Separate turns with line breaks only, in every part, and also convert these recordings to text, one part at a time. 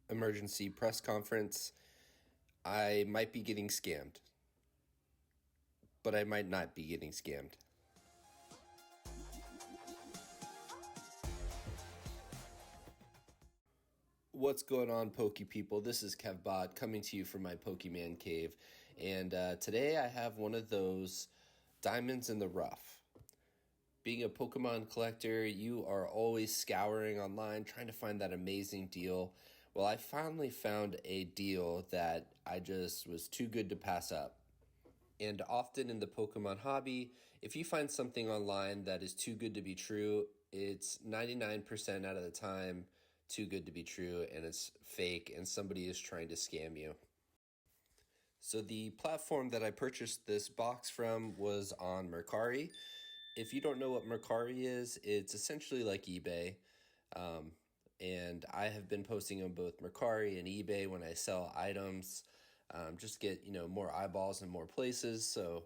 emergency press conference. I might be getting scammed, but I might not be getting scammed. What's going on, Poke people? This is KevBot coming to you from my Pokemon cave, and today I have one of those diamonds in the rough. Being a Pokemon collector, you are always scouring online trying to find that amazing deal. Well, I finally found a deal that I just was too good to pass up. And often in the Pokemon hobby, if you find something online that is too good to be true, it's 99% out of the time too good to be true, and it's fake, and somebody is trying to scam you. So the platform that I purchased this box from was on Mercari. If you don't know what Mercari is, it's essentially like eBay. And I have been posting on both Mercari and eBay when I sell items, just get more eyeballs in more places. So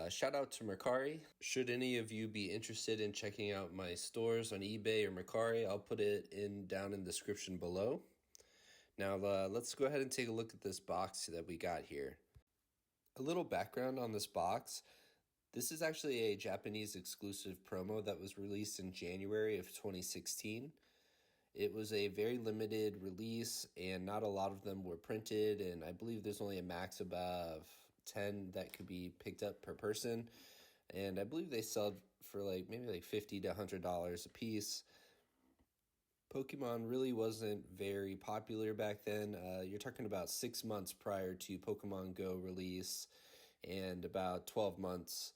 shout out to Mercari. Should any of you be interested in checking out my stores on eBay or Mercari, I'll put it down in the description below. Now let's go ahead and take a look at this box that we got here. A little background on this box. This is actually a Japanese exclusive promo that was released in January of 2016. It was a very limited release, and not a lot of them were printed, and I believe there's only a max of 10 that could be picked up per person, and I believe they sell for maybe $50 to $100 a piece. Pokemon really wasn't very popular back then. You're talking about 6 months prior to Pokemon Go release, and about 12 months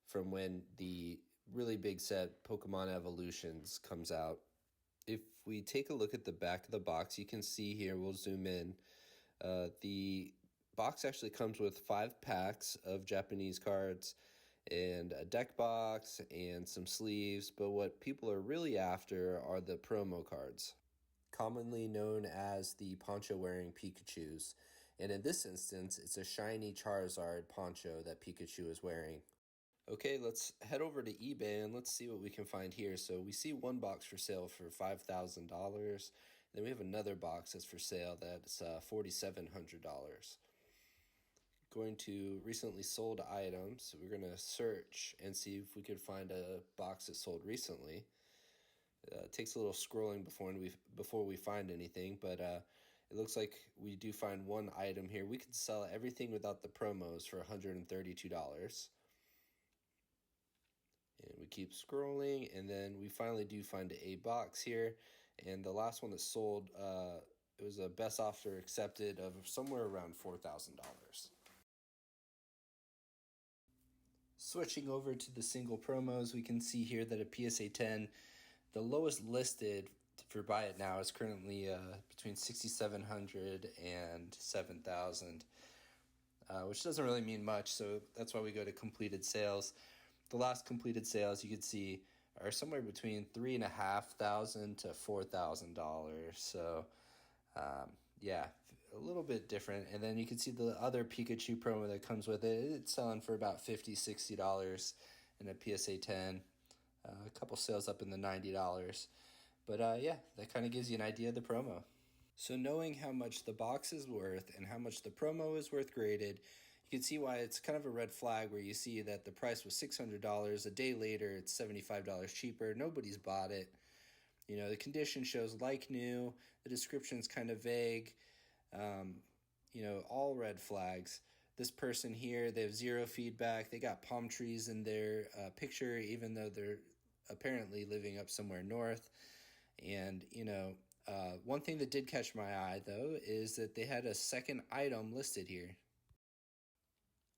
from when the really big set Pokemon Evolutions comes out. If we take a look at the back of the box, you can see here, we'll zoom in. The box actually comes with 5 packs of Japanese cards and a deck box and some sleeves, but what people are really after are the promo cards, commonly known as the poncho-wearing Pikachus. And in this instance, it's a shiny Charizard poncho that Pikachu is wearing. Okay, let's head over to eBay and let's see what we can find here. So we see one box for sale for $5,000. Then we have another box that's for sale that's $4,700. Going to recently sold items. We're going to search and see if we could find a box that sold recently. It takes a little scrolling before we find anything, but it looks like we do find one item here. We could sell everything without the promos for $132. And we keep scrolling, and then we finally do find a box here. And the last one that sold, it was a best offer accepted of somewhere around $4,000. Switching over to the single promos, we can see here that a PSA 10, the lowest listed for buy it now is currently between $6,700 and $7,000, which doesn't really mean much, so that's why we go to completed sales. The last completed sales you could see are somewhere between $3,500 to $4,000. So, yeah, a little bit different. And then you can see the other Pikachu promo that comes with it. It's selling for about $50, $60 in a PSA 10. A couple sales up in the $90. But yeah, that kind of gives you an idea of the promo. So knowing how much the box is worth and how much the promo is worth graded, you can see why it's kind of a red flag where you see that the price was $600. A day later, it's $75 cheaper. Nobody's bought it. The condition shows like new. The description's kind of vague. All red flags. This person here, they have zero feedback. They got palm trees in their picture, even though they're apparently living up somewhere north. And, one thing that did catch my eye, though, is that they had a second item listed here.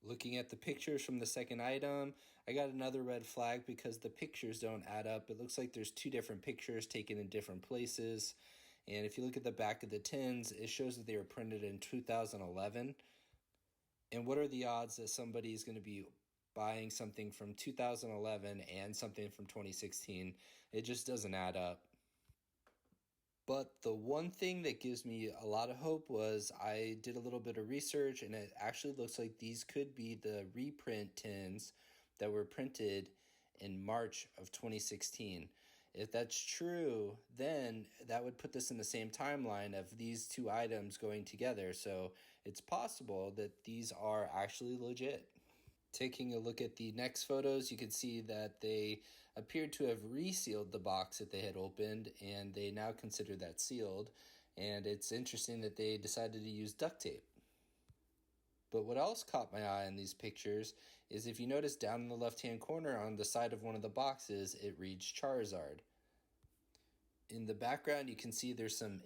Looking at the pictures from the second item, I got another red flag because the pictures don't add up. It looks like there's 2 different pictures taken in different places. And if you look at the back of the tins, it shows that they were printed in 2011. And what are the odds that somebody is going to be buying something from 2011 and something from 2016? It just doesn't add up. But the one thing that gives me a lot of hope was I did a little bit of research, and it actually looks like these could be the reprint tins that were printed in March of 2016. If that's true, then that would put this in the same timeline of these two items going together. So it's possible that these are actually legit. Taking a look at the next photos, you can see that they appeared to have resealed the box that they had opened, and they now consider that sealed. And it's interesting that they decided to use duct tape. But what else caught my eye in these pictures is if you notice down in the left-hand corner on the side of one of the boxes, it reads Charizard. In the background, you can see there's some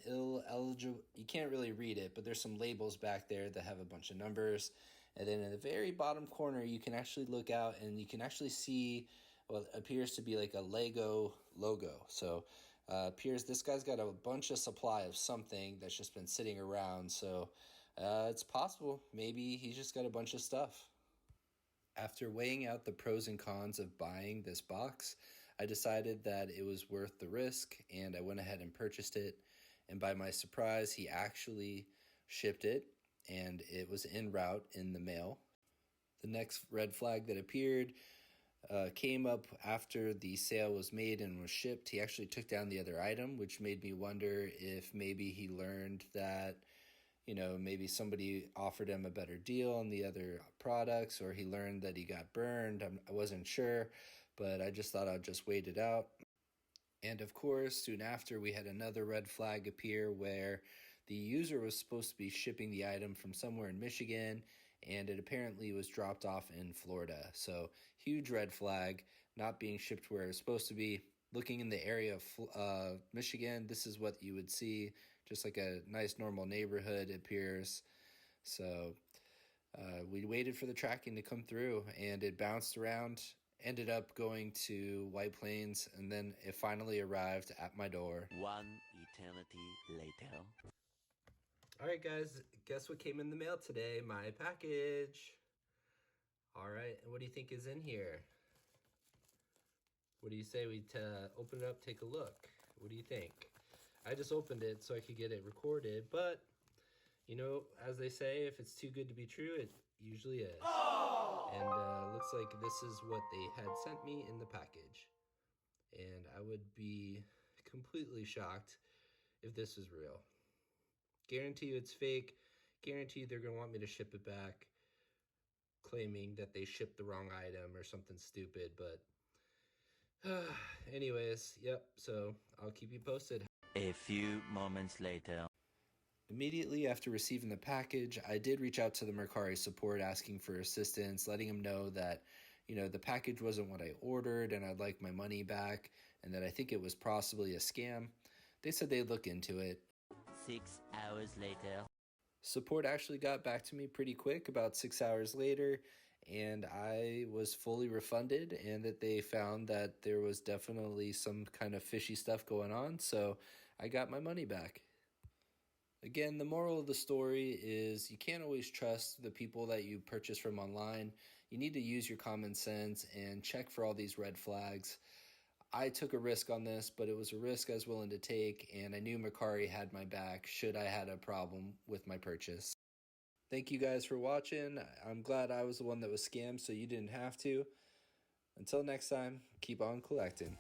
eligible, you can't really read it, but there's some labels back there that have a bunch of numbers. And then in the very bottom corner, you can actually look out and you can actually see what appears to be like a Lego logo. So appears this guy's got a bunch of supply of something that's just been sitting around. So it's possible maybe he's just got a bunch of stuff. After weighing out the pros and cons of buying this box, I decided that it was worth the risk, and I went ahead and purchased it. And by my surprise, he actually shipped it, and it was en route in the mail. The next red flag that appeared came up after the sale was made and was shipped. He actually took down the other item, which made me wonder if maybe he learned that maybe somebody offered him a better deal on the other products, or he learned that he got burned. I wasn't sure, but I just thought I'd just wait it out. And of course, soon after, we had another red flag appear where the user was supposed to be shipping the item from somewhere in Michigan, and it apparently was dropped off in Florida. So huge red flag, not being shipped where it was supposed to be. Looking in the area of Michigan, this is what you would see. Just like a nice normal neighborhood appears. So we waited for the tracking to come through, and it bounced around, ended up going to White Plains, and then it finally arrived at my door.
One eternity later.
All right, guys, guess what came in the mail today? My package. All right, and what do you think is in here? What do you say we open it up, take a look? What do you think? I just opened it so I could get it recorded, but as they say, if it's too good to be true, it usually is. Oh! And looks like this is what they had sent me in the package. And I would be completely shocked if this was real. Guarantee you it's fake. Guarantee they're going to want me to ship it back, claiming that they shipped the wrong item or something stupid, but anyways, yep, so I'll keep you posted.
A few moments later.
Immediately after receiving the package, I did reach out to the Mercari support asking for assistance, letting them know that, the package wasn't what I ordered and I'd like my money back, and that I think it was possibly a scam. They said they'd look into it.
6 hours later.
Support actually got back to me pretty quick, about 6 hours later, and I was fully refunded, and that they found that there was definitely some kind of fishy stuff going on, so I got my money back. Again, the moral of the story is you can't always trust the people that you purchase from online. You need to use your common sense and check for all these red flags. I took a risk on this, but it was a risk I was willing to take, and I knew Mercari had my back should I had a problem with my purchase. Thank you guys for watching. I'm glad I was the one that was scammed so you didn't have to. Until next time, keep on collecting.